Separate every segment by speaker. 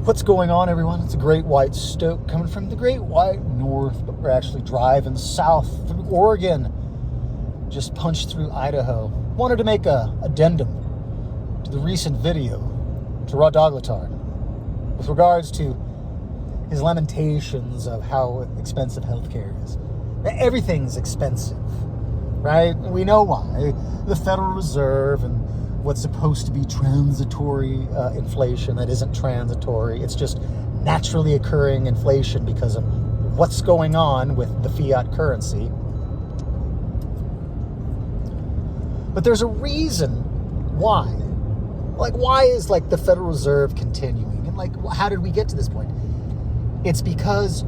Speaker 1: What's going on, everyone? It's a Great White Stoke coming from the Great White North, but we're actually driving south through Oregon. Just punched through Idaho. Wanted to make a addendum to the recent video to Raw Dogletard with regards to his lamentations of how expensive healthcare is. Everything's expensive, right? We know why. The Federal Reserve and what's supposed to be transitory inflation that isn't transitory. It's just naturally occurring inflation because of what's going on with the fiat currency. But there's a reason why. Like, why is the Federal Reserve continuing? And how did we get to this point? It's because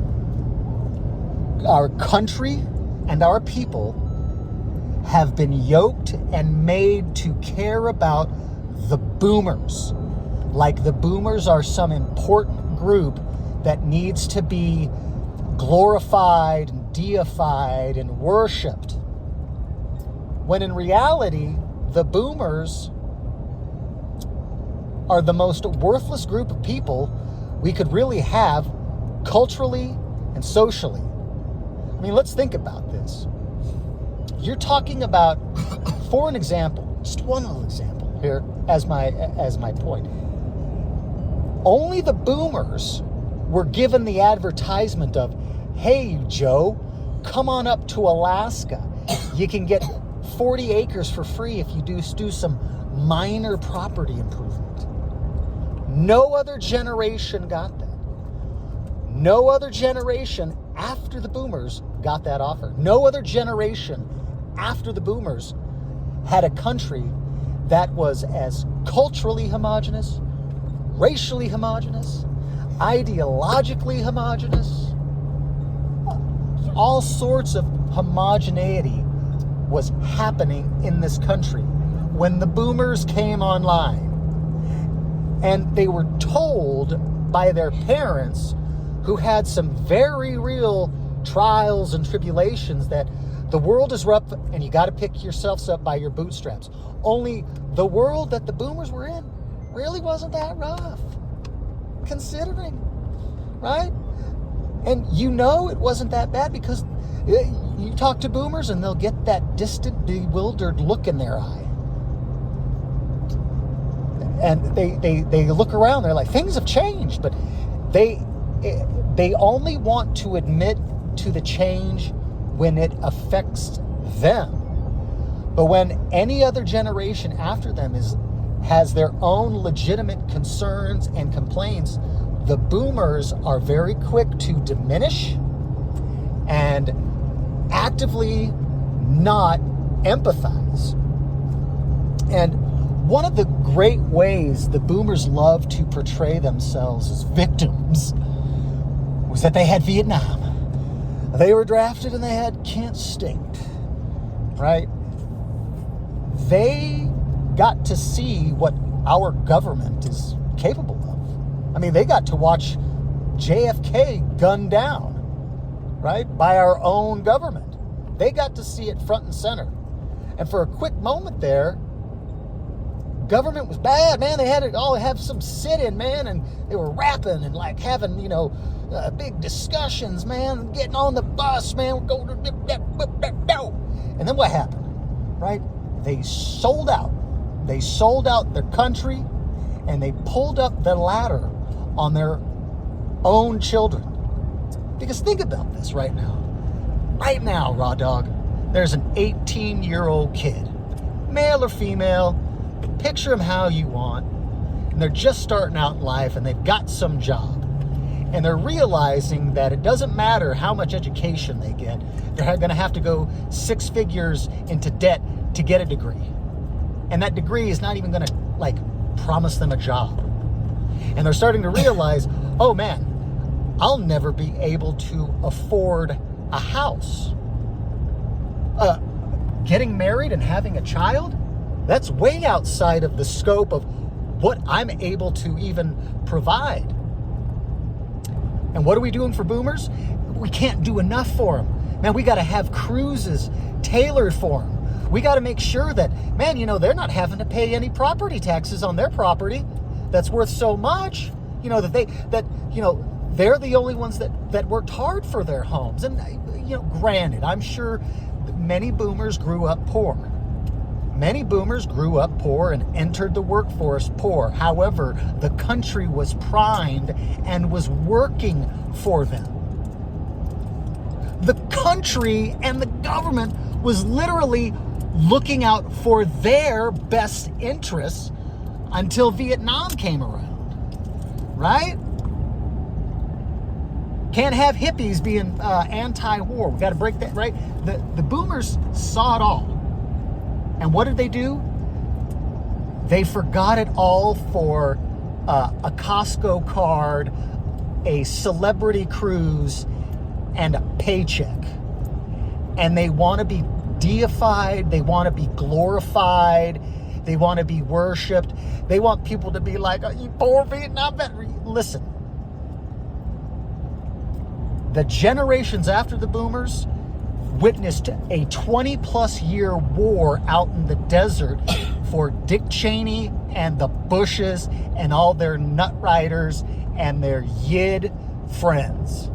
Speaker 1: our country and our people have been yoked and made to care about the boomers. Like the boomers are some important group that needs to be glorified and deified and worshipped. When in reality, the boomers are the most worthless group of people we could really have culturally and socially. I mean, let's think about this. You're talking about, for an example, just one little example here as my point. Only the boomers were given the advertisement of, hey, Joe, come on up to Alaska. You can get 40 acres for free if you do some minor property improvement. No other generation got that. No other generation after the boomers got that offer. No other generation after the boomers had a country that was as culturally homogenous, racially homogenous, ideologically homogenous. All sorts of homogeneity was happening in this country when the boomers came online. And they were told by their parents, who had some very real trials and tribulations, that the world is rough and you got to pick yourselves up by your bootstraps. Only the world that the boomers were in really wasn't that rough, considering, right? And it wasn't that bad because you talk to boomers and they'll get that distant, bewildered look in their eye. And they look around, they're like, things have changed, but they only want to admit to the change when it affects them. But when any other generation after them has their own legitimate concerns and complaints, the boomers are very quick to diminish and actively not empathize. And one of the great ways the boomers love to portray themselves as victims was that they had Vietnam. They were drafted and they had Kent State, right? They got to see what our government is capable of. I mean, they got to watch JFK gunned down, right, by our own government. They got to see it front and center. And for a quick moment there, government was bad, man. They had it all have some sit-in, man, and they were rapping and having, big discussions, man, getting on the bus, man. We're going to, and then what happened, right? They sold out. They sold out their country, and they pulled up the ladder on their own children. Because think about this right now. Right now, Raw Dog, there's an 18-year-old kid, male or female, picture them how you want, and they're just starting out in life, and they've got some job. And they're realizing that it doesn't matter how much education they get. They're going to have to go 6 figures into debt to get a degree. And that degree is not even going to, promise them a job. And they're starting to realize, oh, man, I'll never be able to afford a house. Getting married and having a child, that's way outside of the scope of what I'm able to even provide. And what are we doing for boomers? We can't do enough for them. Man, we got to have cruises tailored for them. We got to make sure that, man, they're not having to pay any property taxes on their property that's worth so much. they're the only ones that worked hard for their homes. And, granted, I'm sure many boomers grew up poor. Many boomers grew up poor and entered the workforce poor. However, the country was primed and was working for them. The country and the government was literally looking out for their best interests until Vietnam came around, right? Can't have hippies being anti-war. We got to break that, right? The boomers saw it all. And what did they do? They forgot it all for a Costco card, a celebrity cruise, and a paycheck. And they want to be deified. They want to be glorified. They want to be worshipped. They want people to be like, "Oh, you poor Vietnam veteran." Listen, the generations after the boomers witnessed a 20-plus year war out in the desert for Dick Cheney and the Bushes and all their nut riders and their yid friends.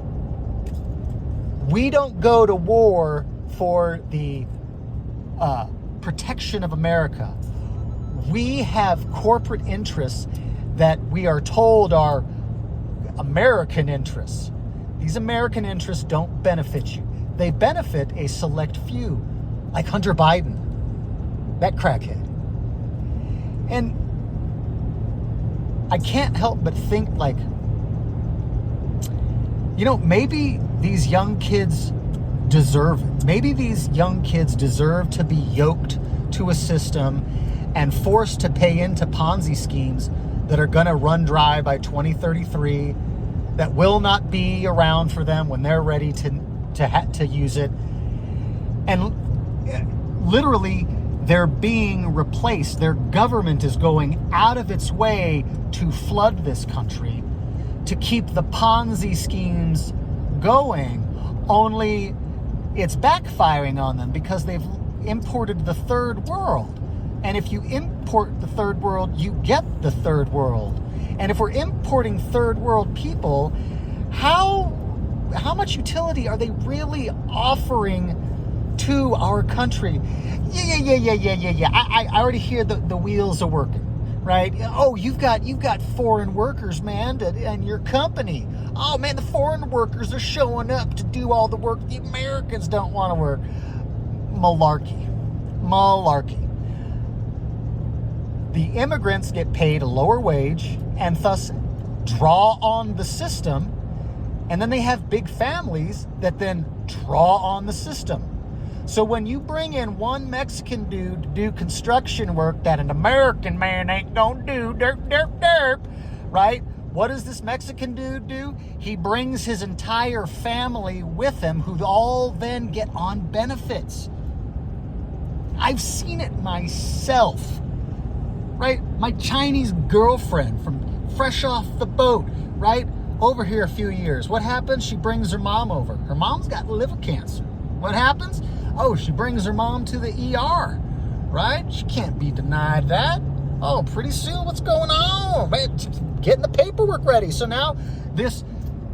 Speaker 1: We don't go to war for the protection of America. We have corporate interests that we are told are American interests. These American interests don't benefit you. They benefit a select few, like Hunter Biden, that crackhead. And I can't help but think, like, maybe these young kids deserve it. Maybe these young kids deserve to be yoked to a system and forced to pay into Ponzi schemes that are going to run dry by 2033, that will not be around for them when they're ready to use it. And literally, they're being replaced. Their government is going out of its way to flood this country to keep the Ponzi schemes going, only it's backfiring on them because they've imported the third world. And if you import the third world, you get the third world. And if we're importing third world people, how much utility are they really offering to our country? Yeah. I already hear the wheels are working, right? Oh, you've got foreign workers, man, and your company. Oh man, the foreign workers are showing up to do all the work the Americans don't want to work. Malarkey. The immigrants get paid a lower wage and thus draw on the system. And then they have big families that then draw on the system. So when you bring in one Mexican dude to do construction work that an American man ain't gonna do, derp, right? What does this Mexican dude do? He brings his entire family with him, who all then get on benefits. I've seen it myself, right? My Chinese girlfriend from fresh off the boat, right? Over here a few years. What happens? She brings her mom over. Her mom's got liver cancer. What happens? Oh, she brings her mom to the ER, right? She can't be denied that. Oh, pretty soon, what's going on? Man, getting the paperwork ready. So now this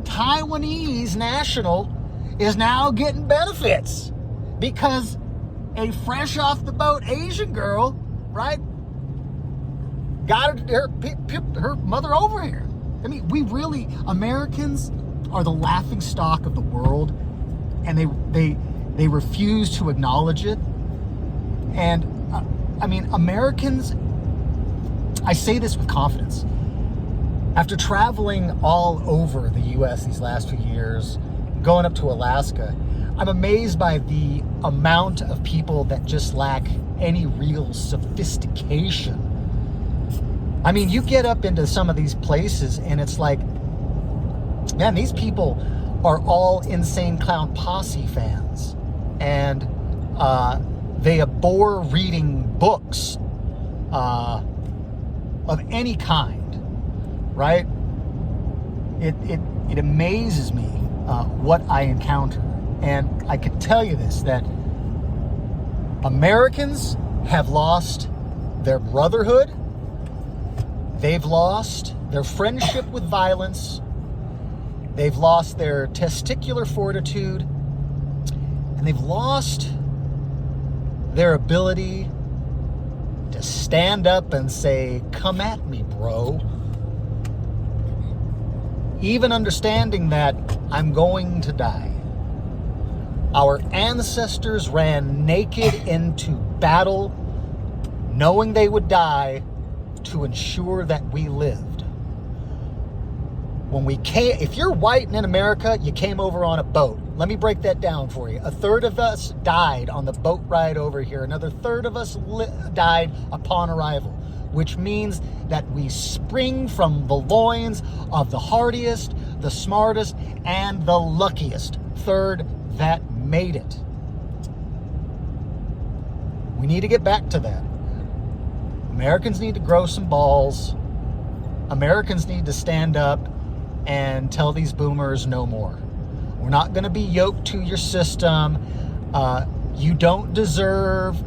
Speaker 1: Taiwanese national is now getting benefits because a fresh off the boat Asian girl, right, got her mother over here. I mean, Americans are the laughing stock of the world, and they refuse to acknowledge it. And Americans, I say this with confidence, after traveling all over the U.S. these last few years, going up to Alaska, I'm amazed by the amount of people that just lack any real sophistication. I mean, you get up into some of these places and it's like, man, these people are all Insane Clown Posse fans. And they abhor reading books of any kind, right? It amazes me what I encounter. And I can tell you this, that Americans have lost their brotherhood. They've lost their friendship with violence. They've lost their testicular fortitude. And they've lost their ability to stand up and say, come at me, bro. Even understanding that I'm going to die. Our ancestors ran naked into battle, knowing they would die to ensure that we lived. When we came, if you're white and in America, you came over on a boat. Let me break that down for you. A third of us died on the boat ride over here. Another third of us died upon arrival, which means that we spring from the loins of the hardiest, the smartest, and the luckiest third that made it. We need to get back to that. Americans need to grow some balls. Americans need to stand up and tell these boomers no more. We're not going to be yoked to your system. You don't deserve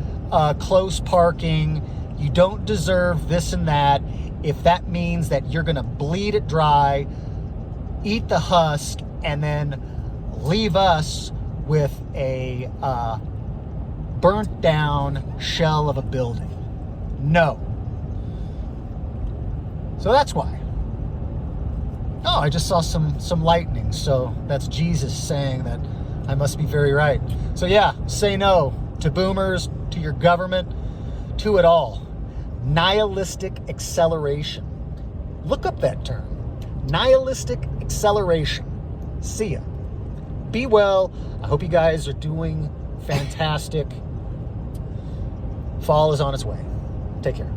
Speaker 1: close parking. You don't deserve this and that. If that means that you're going to bleed it dry, eat the husk, and then leave us with a burnt down shell of a building. No. So that's why. Oh, I just saw some lightning. So that's Jesus saying that I must be very right. So yeah, say no to boomers, to your government, to it all. Nihilistic acceleration. Look up that term. Nihilistic acceleration. See ya. Be well. I hope you guys are doing fantastic. Fall is on its way. Take care.